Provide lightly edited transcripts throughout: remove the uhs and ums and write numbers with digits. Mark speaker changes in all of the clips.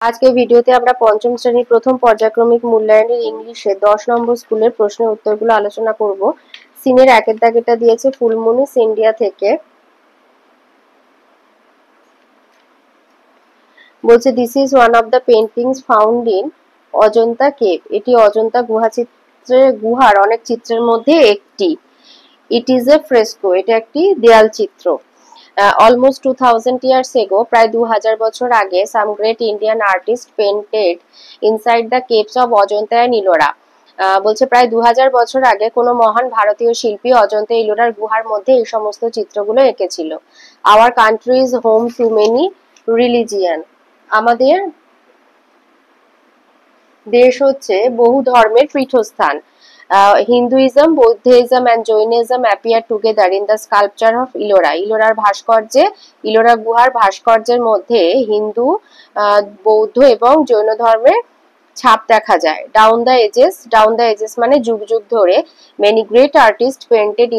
Speaker 1: আজকের ভিডিওতে আমরা পঞ্চম শ্রেণীর প্রথম পর্যায়ক্রমিক মূল্যায়নের ইংলিশে 10 নম্বর স্কুলের প্রশ্নের উত্তরগুলো আলোচনা করব। সিনের একের দাগেটা দিয়েছে ফুলমনি ইন্ডিয়া থেকে। বলছে this is one of the paintings found in Ajanta cave. এটি অজন্তা গুহার অনেক চিত্রের মধ্যে একটি। ইট ইজ এ ফ্রেস্কো, এটা একটি দেয়াল চিত্র। অলমোস্ট 2000 years ago, প্রায় 2000 বছর আগে, some great Indian artist painted inside the caves of Ajanta and Ellora. বলছে প্রায় 2000 বছর আগে কোনো মহান ভারতীয় শিল্পী অজন্তা ইলোরার গুহার মধ্যে এই সমস্ত চিত্রগুলো এঁকেছিল। Our country is home to many religion. আমাদের দেশ হচ্ছে বহু ধর্মের পীঠস্থান। Hinduism, Buddhism and Jainism appear together in the sculpture of Ellora. ইলোরার ভাস্কর্যে, ইলোরা গুহার ভাস্কর্যের মধ্যে হিন্দু, বৌদ্ধ এবং জৈন ধর্মের ছাপ দেখা যায়। ডাউন দ্য এজেস মানে যুগ যুগ ধরে many great artist painted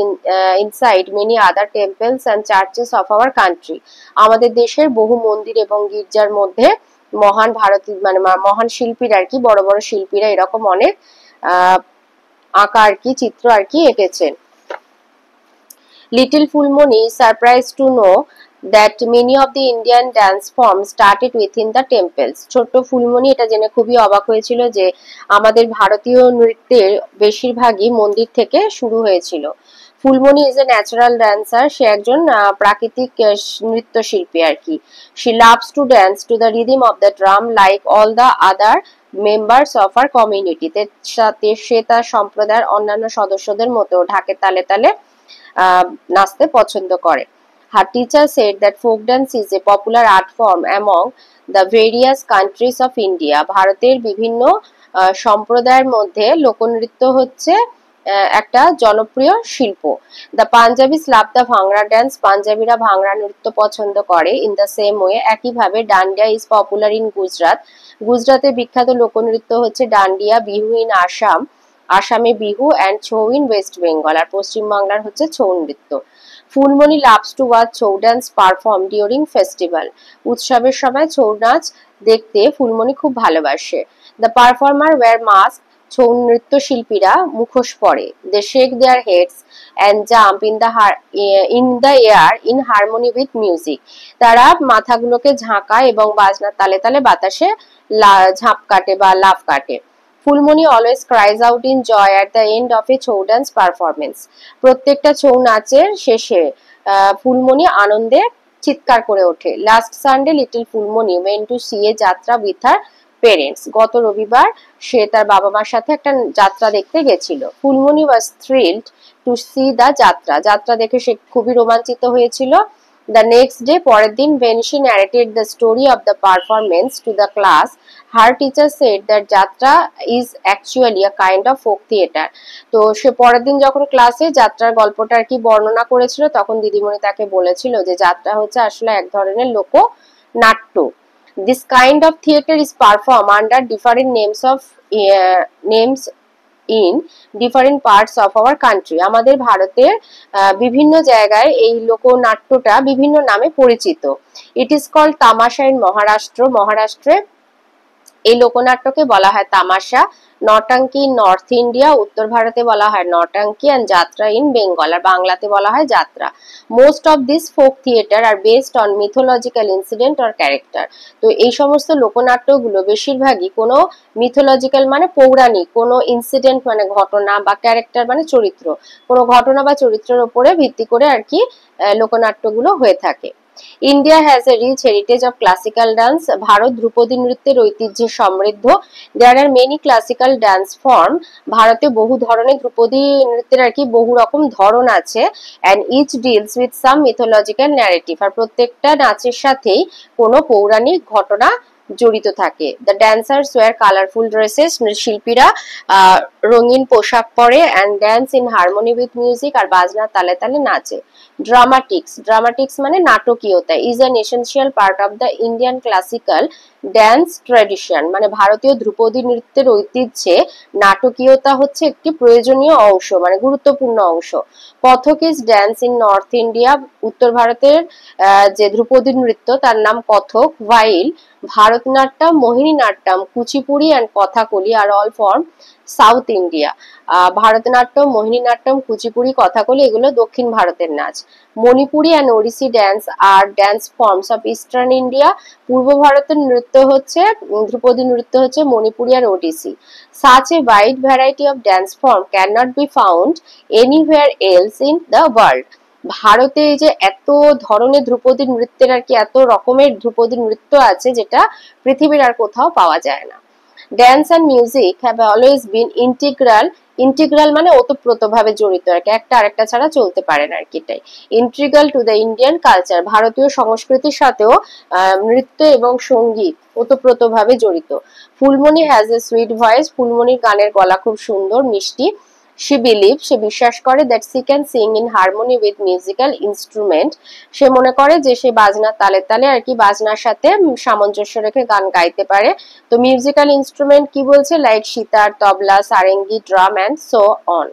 Speaker 1: inside many other temples and churches of our country. আমাদের দেশের বহু মন্দির এবং গির্জার মধ্যে মহান ভারতীয় মানে মহান শিল্পীরা আর কি, বড় বড় শিল্পীরা এরকম অনেক আঁকা আর কি, চিত্র আর কি এঁকেছেন। Little Phulmoni surprise to know that many of the Indian dance forms started within the temples. ছোট্ট ফুলমনি এটা জেনে খুবই অবাক হয়েছিল যে আমাদের ভারতীয় নৃত্যের বেশিরভাগই মন্দির থেকে শুরু হয়েছিল। Phulmoni is a natural dancer, সে একজন প্রাকৃতিক নৃত্যশিল্পী আর কি। She loves to dance to the rhythm of the drum like all the other members of her community. সাথে সে তার সম্প্রদায়ের অন্যান্য সদস্যদের মতো ঢাকের তালে তালে নাচতে পছন্দ করে। Her teacher said that folk dance is a popular art form among the various countries of India. ভারতের বিভিন্ন সম্প্রদায়ের মধ্যে লোকনৃত্য হচ্ছে একটা জনপ্রিয় শিল্প। দ্য পাঞ্জাবিস লাভ দ্য ভাংড়া ড্যান্স, পাঞ্জাবিরা ভাংড়া নৃত্য পছন্দ করে। ইন দ্য সেম ওয়ে, একইভাবে dandiya is popular in Gujarat. গুজরাতের বিখ্যাত লোকনৃত্য হচ্ছে ডান্ডিয়া। বিহু ইন আসাম, আসামে বিহু, অ্যান্ড ছৌ ইন ওয়েস্ট বেঙ্গল, আর পশ্চিমবাংলার হচ্ছে ছৌ নৃত্য। Phulmoni loves to watch Chhau dance perform during festival. উৎসবের সময় ছৌ নাচ দেখতে ফুলমনি খুব ভালোবাসে। The performer wear mask, Chhau নৃত্যশিল্পীরা মুখোশ পরে। দে shake their heads and jump in the air in harmony with music. তারা মাথাগুলোকে ঝাঁকায় এবং বাজনার তালে তালে বাতাসে ঝাঁপ কাটে বা লাফ কাটে। Phulmoni always cries out in joy at the end of a Chhau dance performance. প্রত্যেকটা ছৌ নাচের শেষে ফুলমনি আনন্দে চিৎকার করে ওঠে। Last Sunday little Phulmoni went to see a jatra with her parents. গত রবিবার সে তার বাবা মার সাথে একটা যাত্রা দেখতে গেছিল। ফুলমনি ওয়াজ থ্রিলড টু সি দ্য যাত্রা, যাত্রা দেখে সে খুবই রোমাঞ্চিত হয়েছিল। The next day, পরের দিন, when she narrated the story of the performance to the class, her teacher said that যাত্রা is actually a kind of folk theater. তো সে পরের দিন যখন ক্লাসে যাত্রার গল্পটা আর কি বর্ণনা করেছিল, তখন দিদিমণি তাকে বলেছিল যে যাত্রা হচ্ছে আসলে এক ধরনের লোক নাট্য। This kind of theater is performed under different names in different parts of our country. আমাদের ভারতের বিভিন্ন জায়গায় এই লোকনাট্যটা বিভিন্ন নামে পরিচিত। It is called তামাশা in মহারাষ্ট্র, মহারাষ্ট্রে এই লোকনাট্যকে বলা হয় তামাশা। নটাঙ্কি ইন নর্থ ইন্ডিয়া, উত্তর ভারতে বলা হয় নটাঙ্কি, অ্যান্ড যাত্রা ইন বেঙ্গল, আর বাংলাতে বলা হয় jatra. Most of this folk theatre are based on mythological incident or character. তো এই সমস্ত লোকনাট্যগুলো বেশিরভাগই কোনো মিথোলজিক্যাল মানে পৌরাণিক, কোনো ইনসিডেন্ট মানে ঘটনা, বা ক্যারেক্টার মানে চরিত্র, কোনো ঘটনা বা চরিত্রের উপরে ভিত্তি করে আর কি লোকনাট্যগুলো হয়ে থাকে। India has a rich heritage of classical dance. Bharat ধ্রুপদী নৃত্যের ঐতিহ্যে সমৃদ্ধ। There are many classical dance form. ভারতে বহু ধরনের ধ্রুপদী নৃত্যের আর কি বহু রকম ধরন আছে। And each deals with some mythological narrative, আর প্রত্যেকটা নাচের সাথেই কোনো পৌরাণিক ঘটনা জড়িত থাকে। The dancers wear colourful dresses, শিল্পীরা রঙিন পোশাক পরে। And dance in harmony with music, আর বাজনার তালে তালে নাচে। ড্রামাটিক্স, ড্রামাটিক্স মানে নাটকীয়তা, is an essential part of the Indian classical dance tradition, মানে ভারতীয় ধ্রুপদী নৃত্যের ঐতিহ্যে নাটকীয়তা হচ্ছে একটি প্রয়োজনীয় অংশ, মানে গুরুত্বপূর্ণ অংশ। Kathak is dance in north India, উত্তর ভারতের যে ধ্রুপদী নৃত্য তার নাম Kathak. While Bharatanatyam, Mohiniattam, Kuchipudi and Kathakali are all from south India. Bharatanatyam, Mohiniattam, Kuchipudi, Kathakali এগুলো দক্ষিণ ভারতের নাচ। Manipuri and Odissi dance are dance forms of eastern India. পূর্ব ভারতের নৃত্য হচ্ছে ধ্রুপদী নৃত্য হচ্ছে মণিপুরি আর ওডিসি। Such a wide variety of dance form cannot be found anywhere else in the world. ভারতে এই যে এত ধরনের ধ্রুপদী নৃত্যের আর কি এত রকমের ধ্রুপদী নৃত্য আছে যেটা পৃথিবীর আর কোথাও পাওয়া যায় না। Dance and music have always been integral মানে ওতপ্রোতভাবে জড়িত আর কি, একটা আরেকটা ছাড়া চলতে পারে না আর কি, এটাই integral to the Indian culture. ভারতীয় সংস্কৃতির সাথেও নৃত্য এবং সঙ্গীত ওতপ্রোতভাবে জড়িত। Phulmoni has a sweet voice, ফুলমণির গানের গলা খুব সুন্দর মিষ্টি। সে বিশ্বাস করে that she can sing in harmony with musical instrument, সে মনে করে যে সে বাজনার তালে তালে আর কি বাজনার সাথে সামঞ্জস্য রেখে গান গাইতে পারে। তো মিউজিক্যাল ইনস্ট্রুমেন্ট কি বলছে, like sitar, tabla, Sarangi, drum and so on.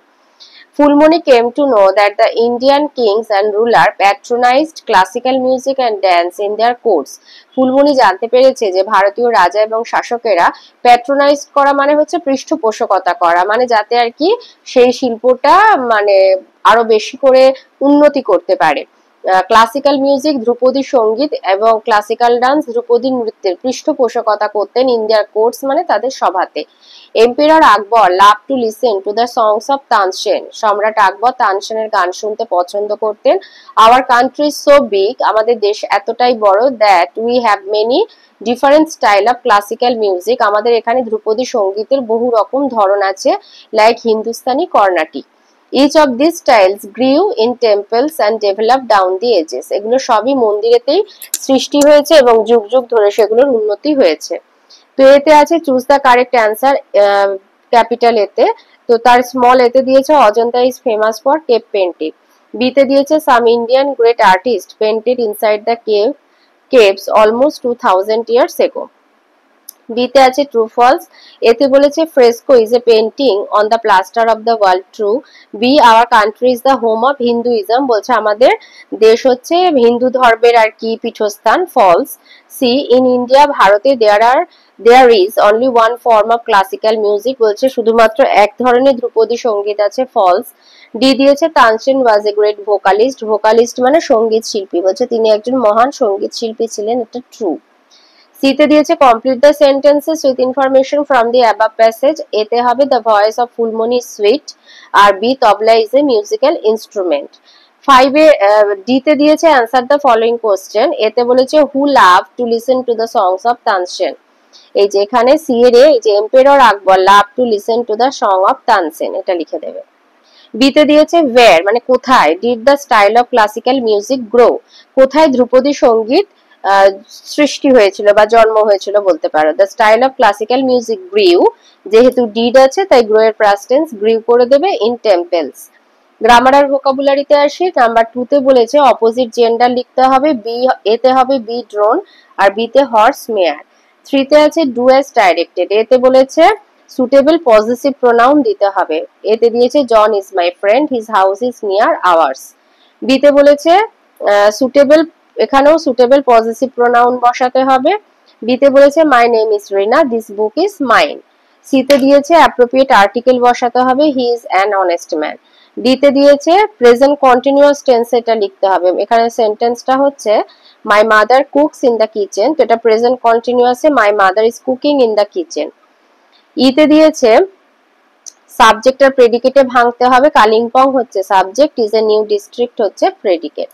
Speaker 1: Fulmoni came to know that the Indian kings and ruler patronized classical music and dance in their courts. Phulmoni জানতে পেরেছে যে ভারতীয় রাজা এবং শাসকেরা প্যাট্রোনাইজ করা মানে হচ্ছে পৃষ্ঠপোষকতা করা, মানে যাতে আর কি সেই শিল্পটা মানে আরো বেশি করে উন্নতি করতে পারে। ক্লাসিক্যাল মিউজিক ধ্রুপদী সঙ্গীত এবং ক্লাসিক্যাল ডান্স ধ্রুপদী নৃত্যের পৃষ্ঠপোষকতা করতেন ইন্ডিয়ার কোর্টস মানে তাদের সভাতে। Emperor Akbar love to listen to the songs of Tansen, সম্রাট আকবর তানসেনের গান শুনতে পছন্দ করতেন। Our country is so big, আমাদের দেশ এতটাই বড়, that we have many different style of classical music, আমাদের এখানে ধ্রুপদী সঙ্গীতের বহু রকম ধরন আছে, like Hindustani, Carnatic. Each of these styles grew in temples and developed down the ages. এগুলো সবই মন্দিরেতেই সৃষ্টি হয়েছে এবং যুগ যুগ ধরে সেগুলোর উন্নতি হয়েছে। তো এতে আছে choose the correct answer, capital এতে। তো তার স্মল এতে দিয়েছে Ajanta is famous for cave painting. বিতে দিয়েছে some Indian great artist painted inside the caves almost 2000 years ago. বিতে আছে ট্রু ফলস, এতে বলেছে fresco is a painting on the plaster of the wall, true. B hour country is the home of Hinduism, বলছে আমাদের দেশ হচ্ছে হিন্দু ধর্মের আর কি পীঠস্থান, ফলস। সি ইন ইন্ডিয়া, ভারতে there is only one form of classical music, বলছে শুধুমাত্র এক ধরনের ধ্রুপদী সঙ্গীত আছে, ফলস। ডি দিয়েছে তানসেন ওয়াজ এ গ্রেট ভোকালিস্ট মানে সঙ্গীত শিল্পী, বলছে তিনি একজন মহান সঙ্গীত শিল্পী ছিলেন, এটা ট্রু। সিতে দিয়েছে complete the sentences with information from the above passage, এতে হবে the voice of Phulmoni sweet, আর B tabla is a musical instrument. ফাইভে ডিতে দিয়েছে অ্যান্সার দ্য ফলোইং কোশ্চেন, এতে বলেছে who love to listen to the songs of Tansen, এই যে এখানে সি এর এই যে emperor Akbar love to listen to the song of Tansen, এটা লিখে দেবে। বিতে দিয়েছে ওয়্যার মানে কোথায়, did the style of classical music grow, কোথায় ধ্রুপদী সঙ্গীত সৃষ্টি হয়েছিল বা জন্ম হয়েছিল বলতে পারো। The style of classical music গ্রিউ, যেহেতু ডিড আছে তাই গ্রো এর পাস্ট টেন্স গ্রিউ করে দেবে ইন টেম্পলস। গ্রামার আর ভোকাবুলারিতে আসি, নাম্বার 2 তে বলেছে অপোজিট জেন্ডার লিখতে হবে, বি এতে হবে বি ড্রোন আর বিতে হর্স মেয়ার। 3 তে আছে ডু অ্যাজ ডাইরেক্টেড, এতে বলেছে সুটেবল পজিটিভ প্রোনাউন দিতে হবে, এতে দিয়েছে John is my friend, his house is near ours. বিতে বলেছে সুটেবল, এখানেও সুটেবল পজিটিভ প্রোনাউন বসাতে হবে। বিতে বলেছে my name is Rina, this book is mine. সিতে দিয়েছে অ্যাপ্রোপ্রিয়েট আর্টিকেল বসাতে হবে, he is an honest man. ডিতে দিয়েছে প্রেজেন্ট কন্টিনিউয়াস টেন্স, এটা লিখতে হবে, এখানে সেন্টেন্সটা হচ্ছে my mother cooks in the kitchen, তো এটা প্রেজেন্ট কন্টিনিউয়াসে my mother is cooking in the kitchen. ইতে দিয়েছে সাবজেক্ট আর প্রেডিকেটে ভাঙতে হবে, কালিম্পং হচ্ছে subject, is a new district হচ্ছে প্রেডিকেট।